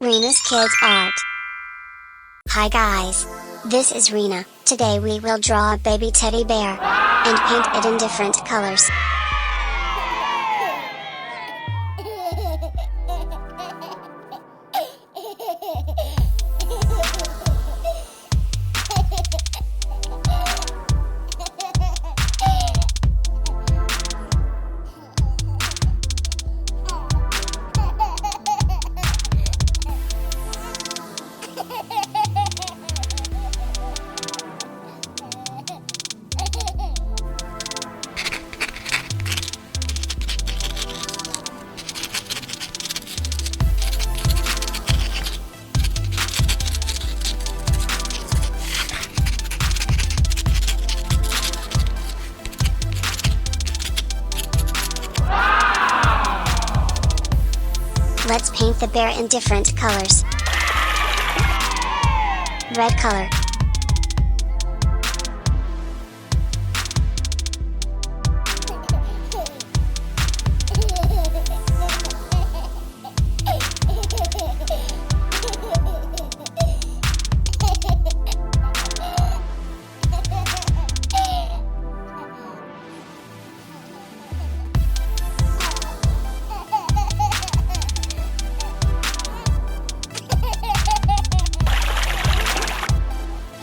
Rina's Kids Art. Hi guys. This is Rina. Today we will draw a baby teddy bear, and paint it in different colors. Let's paint the bear in different colors. Red color.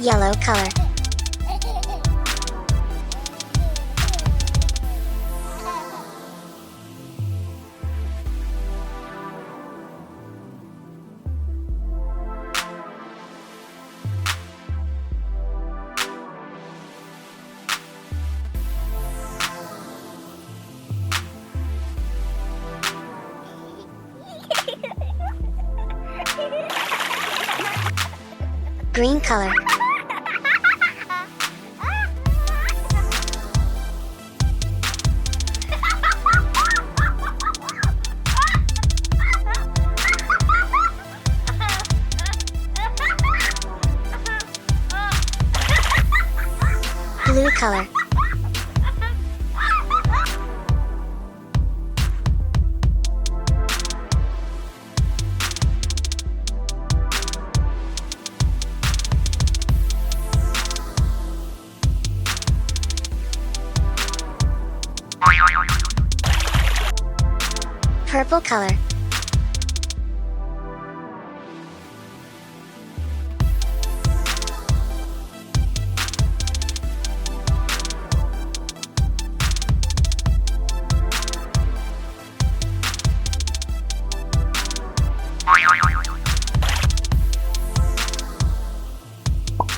Yellow color. Green color. Blue color. Purple color.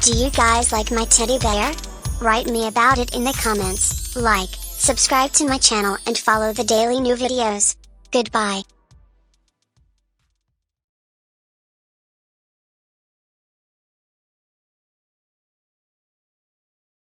Do you guys like my teddy bear? Write me about it in the comments, like, subscribe to my channel and follow the daily new videos. Goodbye.